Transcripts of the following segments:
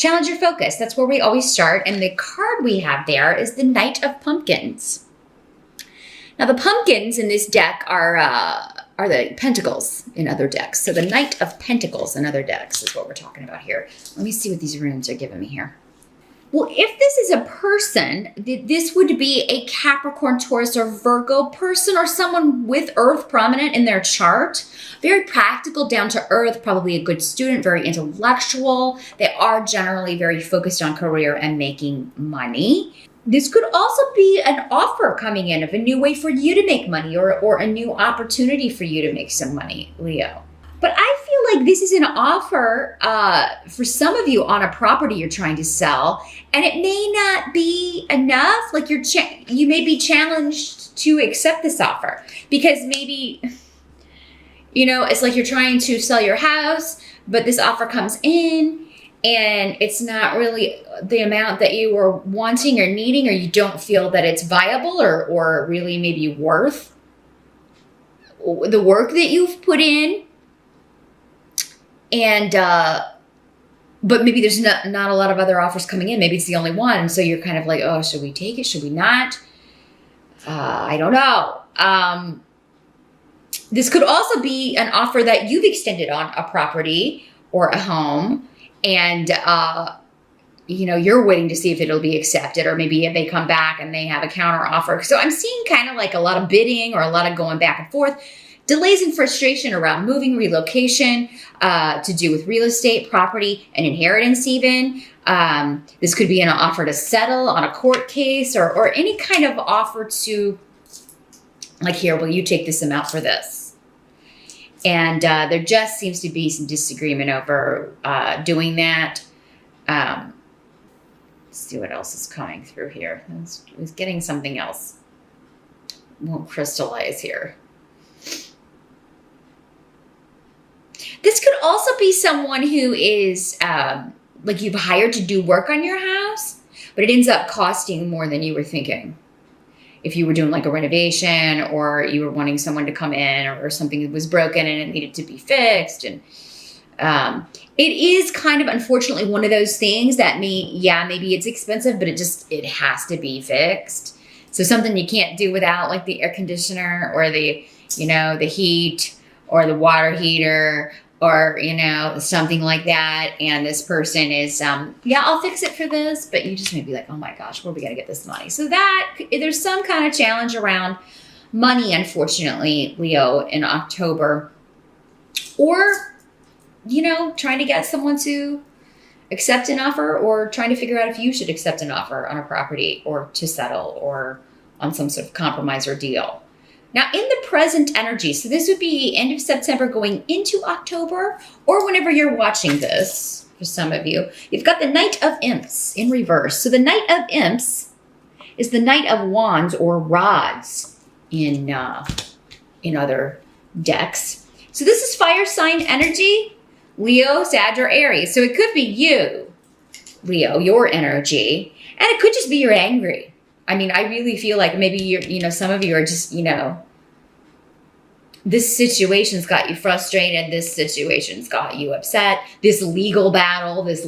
Challenge your focus. That's where we always start. And the card we have there is the Knight of Pumpkins. Now, the pumpkins in this deck are the pentacles in other decks. So the Knight of Pentacles in other decks is what we're talking about here. Let me see what these runes are giving me here. Well, if this is a person, this would be a Capricorn, Taurus, or Virgo person, or someone with Earth prominent in their chart. Very practical, down to earth, probably a good student, very intellectual. They are generally very focused on career and making money. This could also be an offer coming in of a new way for you to make money, or a new opportunity for you to make some money, Leo. But I feel like this is an offer for some of you on a property you're trying to sell, and it may not be enough. Like you may be challenged to accept this offer because maybe, it's like you're trying to sell your house, but this offer comes in and it's not really the amount that you were wanting or needing, or you don't feel that it's viable or really maybe worth the work that you've put in. And, but maybe there's not a lot of other offers coming in. Maybe it's the only one. So you're kind of like, oh, should we take it? Should we not? I don't know. This could also be an offer that you've extended on a property or a home, and, you're waiting to see if it'll be accepted, or maybe if they come back and they have a counter offer. So I'm seeing kind of like a lot of bidding or a lot of going back and forth. Delays and frustration around moving, relocation, to do with real estate, property, and inheritance even. This could be an offer to settle on a court case, or any kind of offer to, like, here, will you take this amount for this? And there just seems to be some disagreement over doing that. Let's see what else is coming through here. I was getting something else. Won't crystallize here. This could also be someone who is like you've hired to do work on your house, but it ends up costing more than you were thinking. If you were doing like a renovation, or you were wanting someone to come in, or something was broken and it needed to be fixed. And it is kind of, unfortunately, one of those things that maybe it's expensive, but it has to be fixed. So something you can't do without, like the air conditioner, or the heat, or the water heater, or, something like that. And this person is, I'll fix it for this, but you just may be like, oh my gosh, where are we going to get this money? So that there's some kind of challenge around money, unfortunately, Leo, in October. Or, trying to get someone to accept an offer, or trying to figure out if you should accept an offer on a property, or to settle, or on some sort of compromise or deal. Now, in the present energy, so this would be end of September going into October, or whenever you're watching this, for some of you, you've got the Knight of Imps in reverse. So the Knight of Imps is the Knight of Wands or rods in other decks. So this is fire sign energy, Leo, Sag, or Aries. So it could be you, Leo, your energy, and it could just be you're angry. I mean, I really feel like maybe some of you are just, this situation's got you frustrated. This situation's got you upset. This legal battle, this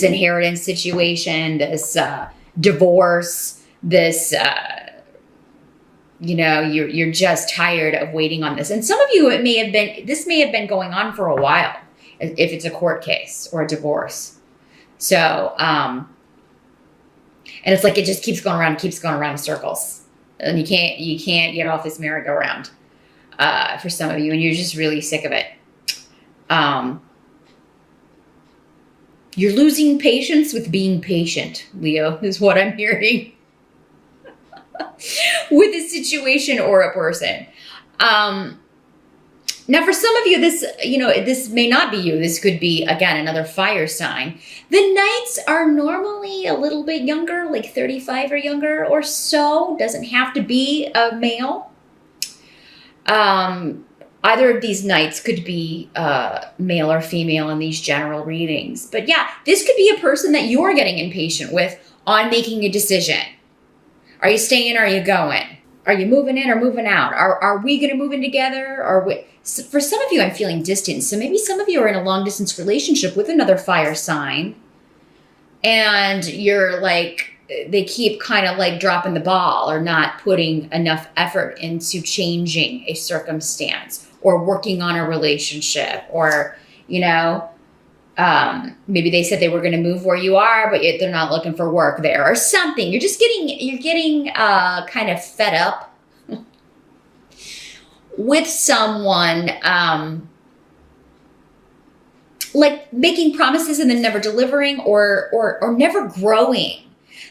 inheritance situation, this divorce, this, you're just tired of waiting on this. And some of you, this may have been going on for a while, if it's a court case or a divorce. So, and it's like it just keeps going around in circles, and you can't get off this merry-go-round for some of you, and you're just really sick of it. You're losing patience with being patient, Leo, is what I'm hearing with a situation or a person. Now, for some of you, this may not be you. This could be, again, another fire sign. The Knights are normally a little bit younger, like 35 or younger or so. Doesn't have to be a male. Either of these Knights could be male or female in these general readings. But yeah, this could be a person that you're getting impatient with on making a decision. Are you staying or are you going? Are you moving in or moving out? Are we going to move in together? For some of you, I'm feeling distant. So maybe some of you are in a long distance relationship with another fire sign. and you're like, they keep kind of like dropping the ball or not putting enough effort into changing a circumstance or working on a relationship, or, you know, maybe they said they were going to move where you are, but they're not looking for work there or something. You're getting kind of fed up with someone, like making promises and then never delivering, or never growing.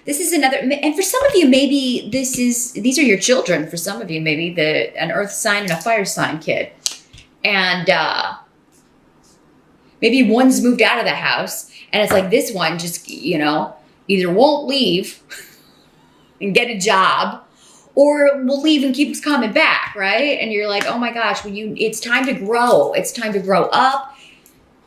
This is another, and for some of you, maybe these are your children. For some of you, maybe an earth sign and a fire sign kid. And maybe one's moved out of the house, and it's like this one just, you know, either won't leave and get a job, or will leave and keeps coming back, right? And you're like, oh my gosh, it's time to grow. It's time to grow up.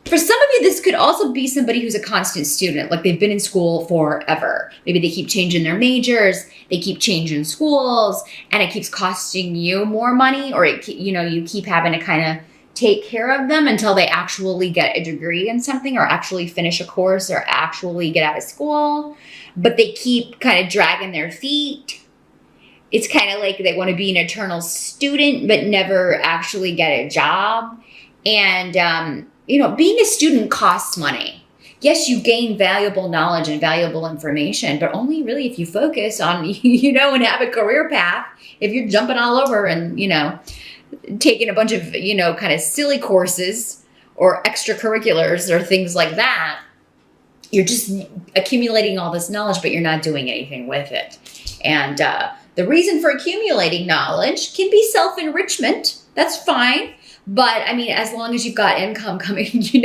For some of you, this could also be somebody who's a constant student, like they've been in school forever. Maybe they keep changing their majors, they keep changing schools, and it keeps costing you more money, or you keep having to kind of take care of them until they actually get a degree in something, or actually finish a course, or actually get out of school. But they keep kind of dragging their feet. It's kind of like they want to be an eternal student, but never actually get a job. And, being a student costs money. Yes, you gain valuable knowledge and valuable information, but only really if you focus on, and have a career path. If you're jumping all over and, taking a bunch of, kind of silly courses or extracurriculars or things like that, you're just accumulating all this knowledge, but you're not doing anything with it. And the reason for accumulating knowledge can be self-enrichment. That's fine. But I mean, as long as you've got income coming, if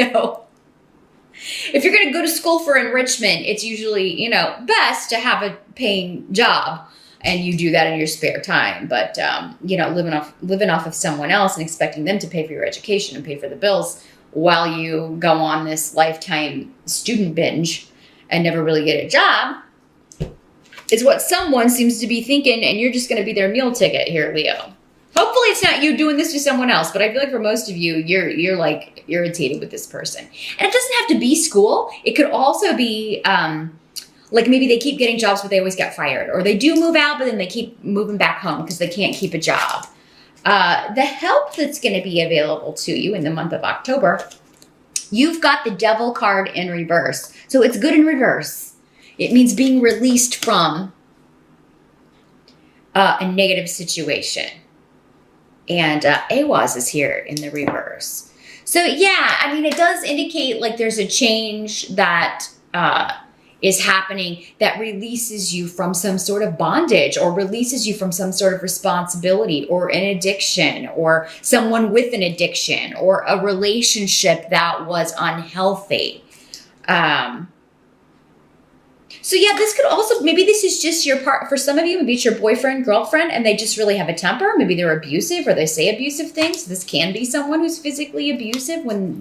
you're going to go to school for enrichment, it's usually, best to have a paying job, and you do that in your spare time. But, living off of someone else and expecting them to pay for your education and pay for the bills while you go on this lifetime student binge and never really get a job is what someone seems to be thinking, and you're just going to be their meal ticket here, Leo. Hopefully it's not you doing this to someone else, but I feel like for most of you, you're like irritated with this person. And it doesn't have to be school. It could also be like maybe they keep getting jobs, but they always get fired. Or they do move out, but then they keep moving back home because they can't keep a job. The help that's going to be available to you in the month of October, you've got the Devil card in reverse. So it's good in reverse. It means being released from a negative situation. And Awaz is here in the reverse. So yeah, I mean, it does indicate like there's a change that is happening that releases you from some sort of bondage, or releases you from some sort of responsibility, or an addiction, or someone with an addiction, or a relationship that was unhealthy. So yeah, this could also, maybe this is just your part. For some of you, maybe it's your boyfriend, girlfriend, and they just really have a temper. Maybe they're abusive, or they say abusive things. This can be someone who's physically abusive when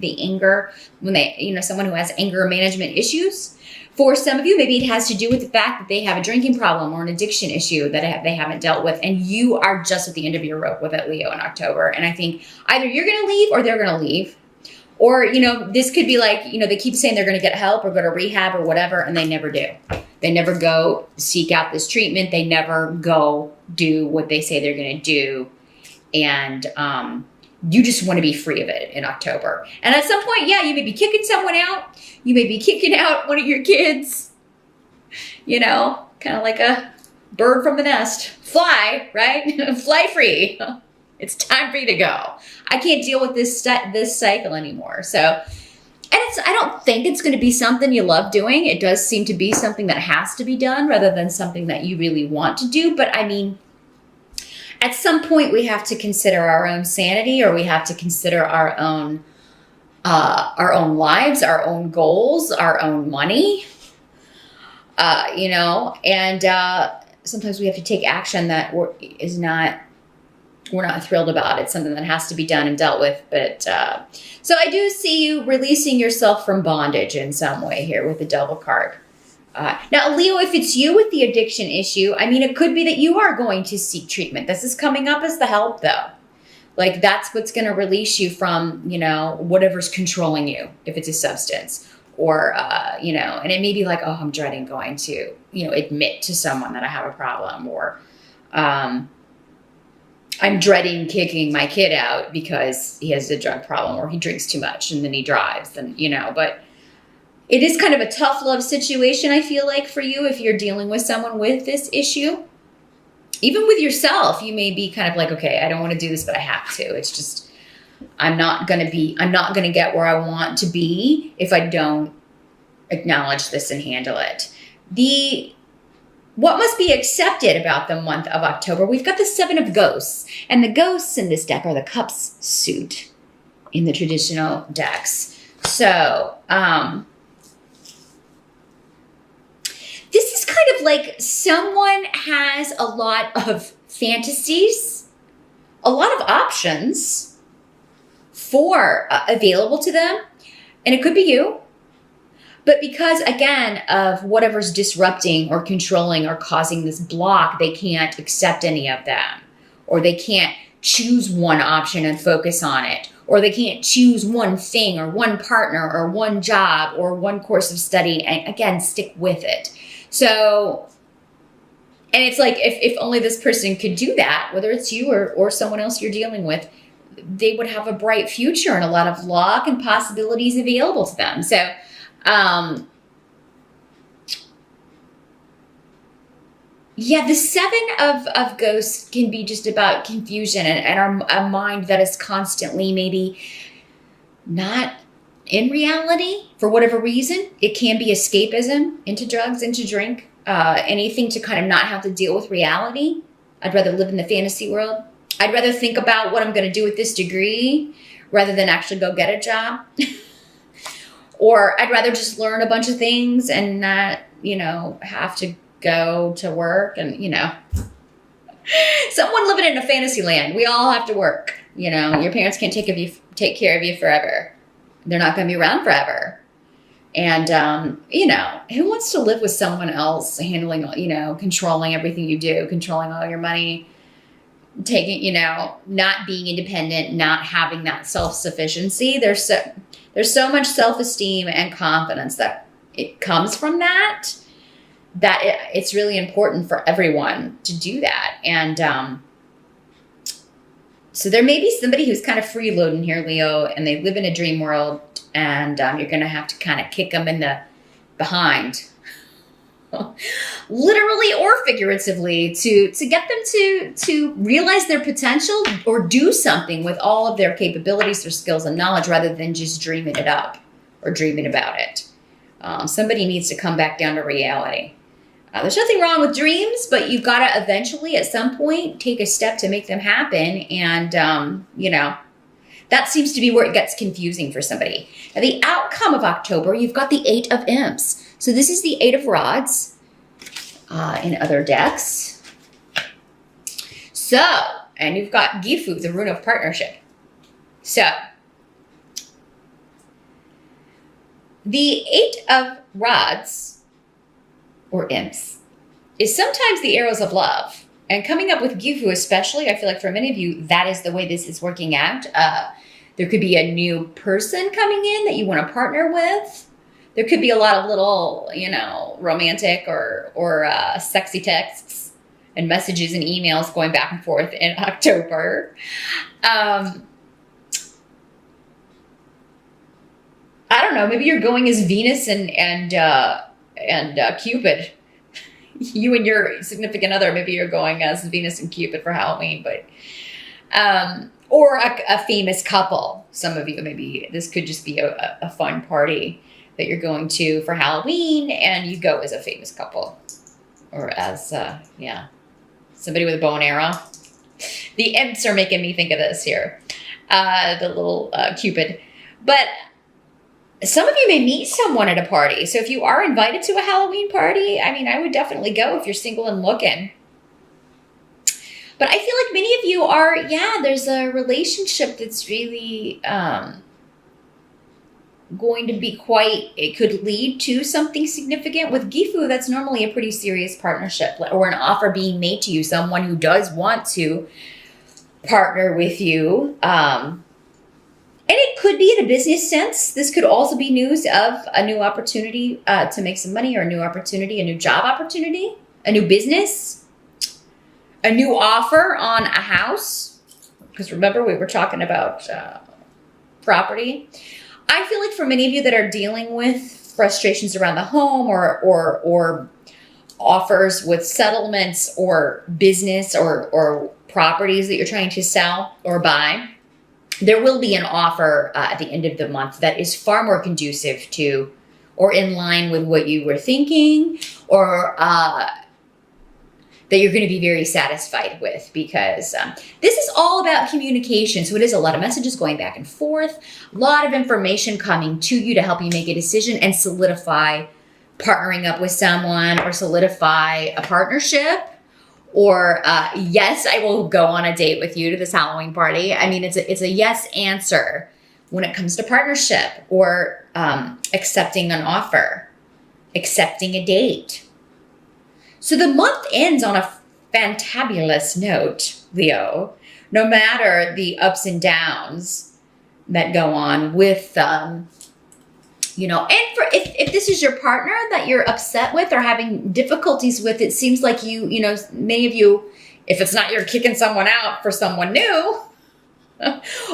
someone who has anger management issues. For some of you, maybe it has to do with the fact that they have a drinking problem or an addiction issue that they haven't dealt with, and you are just at the end of your rope with it, Leo, in October. And I think either you're going to leave or they're going to leave. Or, this could be like, they keep saying they're going to get help or go to rehab or whatever, and they never do. They never go seek out this treatment. They never go do what they say they're going to do. And you just want to be free of it in October. And at some point, yeah, you may be kicking someone out. You may be kicking out one of your kids, kind of like a bird from the nest. Fly, right? Fly free. It's time for you to go. I can't deal with this cycle anymore. So, and I don't think it's going to be something you love doing. It does seem to be something that has to be done rather than something that you really want to do. But I mean, at some point we have to consider our own sanity, or we have to consider our own lives, our own goals, our own money, and sometimes we have to take action that we're not thrilled about. It's something that has to be done and dealt with. But so I do see you releasing yourself from bondage in some way here with the Devil card. Now, Leo, if it's you with the addiction issue, I mean, it could be that you are going to seek treatment. This is coming up as the help, though. Like, that's what's going to release you from, whatever's controlling you, if it's a substance, or, and it may be like, oh, I'm dreading going to, admit to someone that I have a problem, or I'm dreading kicking my kid out because he has a drug problem or he drinks too much and then he drives, but it is kind of a tough love situation, I feel like, for you if you're dealing with someone with this issue. Even with yourself, you may be kind of like, okay, I don't want to do this, but I have to. It's just, I'm not going to get where I want to be if I don't acknowledge this and handle it. What must be accepted about the month of October? We've got the Seven of Ghosts, and the ghosts in this deck are the Cups suit in the traditional decks. So, this is kind of like someone has a lot of fantasies, a lot of options for available to them. And it could be you. But because, again, of whatever's disrupting or controlling or causing this block, they can't accept any of them. Or they can't choose one option and focus on it. Or they can't choose one thing or one partner or one job or one course of study and, again, stick with it. So, and it's like, if only this person could do that, whether it's you or someone else you're dealing with, they would have a bright future and a lot of luck and possibilities available to them. So, the Seven of Ghosts can be just about confusion and a mind that is constantly maybe not in reality for whatever reason. It can be escapism into drugs, into drink, anything to kind of not have to deal with reality. I'd rather live in the fantasy world. I'd rather think about what I'm going to do with this degree rather than actually go get a job. Or I'd rather just learn a bunch of things and not, have to go to work and, someone living in a fantasy land. We all have to work. Your parents can't take care of you forever. They're not going to be around forever. And, who wants to live with someone else handling, controlling everything you do, controlling all your money, taking, not being independent, not having that self-sufficiency. There's so much self-esteem and confidence that it comes from that it's really important for everyone to do that. And so there may be somebody who's kind of freeloading here, Leo, and they live in a dream world, and you're going to have to kind of kick them in the behind, literally or figuratively, to get them to realize their potential or do something with all of their capabilities, their skills and knowledge, rather than just dreaming it up or dreaming about it. Somebody needs to come back down to reality. There's nothing wrong with dreams, but you've got to eventually, at some point, take a step to make them happen. And, that seems to be where it gets confusing for somebody. Now, the outcome of October, you've got the Eight of Imps. So this is the Eight of Rods in other decks. So, and you've got Gifu, the rune of partnership. So, the Eight of Rods, or imps, is sometimes the arrows of love. And coming up with Gifu especially, I feel like for many of you, that is the way this is working out. There could be a new person coming in that you want to partner with. There could be a lot of little, romantic or sexy texts and messages and emails going back and forth in October. I don't know, maybe you're going as Venus and Cupid. You and your significant other, maybe you're going as Venus and Cupid for Halloween, but or a famous couple. Some of you, maybe this could just be a fun party that you're going to for Halloween, and you go as a famous couple, or as somebody with a bow and arrow. The imps are making me think of this here, the little Cupid, but. Some of you may meet someone at a party. So if you are invited to a Halloween party, I would definitely go if you're single and looking. But I feel like many of you are, there's a relationship that's really going to be it could lead to something significant. With Gifu, that's normally a pretty serious partnership or an offer being made to you, someone who does want to partner with you. And it could be in a business sense. This could also be news of a new opportunity to make some money, or a new opportunity, a new job opportunity, a new business, a new offer on a house. Because remember, we were talking about property. I feel like for many of you that are dealing with frustrations around the home, or offers with settlements or business or properties that you're trying to sell or buy, there will be an offer at the end of the month that is far more conducive to or in line with what you were thinking, or that you're going to be very satisfied with, because this is all about communication. So it is a lot of messages going back and forth, a lot of information coming to you to help you make a decision and solidify partnering up with someone, or solidify a partnership, or yes, I will go on a date with you to this Halloween party. I mean, it's a yes answer when it comes to partnership, or accepting an offer, accepting a date. So the month ends on a fantabulous note, Leo, no matter the ups and downs that go on with, and for if this is your partner that you're upset with or having difficulties with, it seems like many of you, if it's not you're kicking someone out for someone new,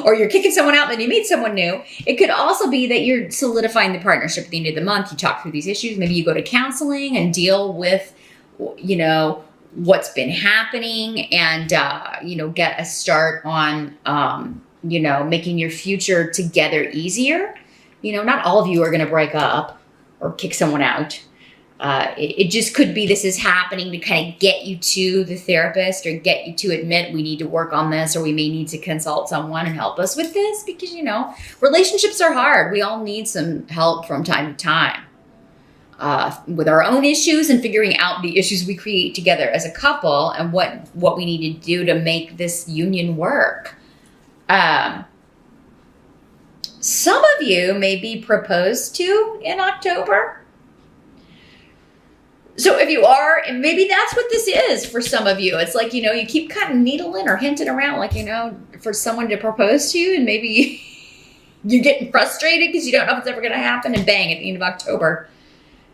or you're kicking someone out and then you meet someone new, it could also be that you're solidifying the partnership at the end of the month. You talk through these issues. Maybe you go to counseling and deal with what's been happening, and get a start on making your future together easier. Not all of you are going to break up or kick someone out. It just could be this is happening to kind of get you to the therapist, or get you to admit we need to work on this, or we may need to consult someone and help us with this, because relationships are hard. We all need some help from time to time. With our own issues, and figuring out the issues we create together as a couple, and what we need to do to make this union work. Some of you may be proposed to in October. So if you are, and maybe that's what this is for some of you. It's like, you keep kind of needling or hinting around, like, for someone to propose to you, and maybe you're getting frustrated because you don't know if it's ever going to happen, and bang, at the end of October,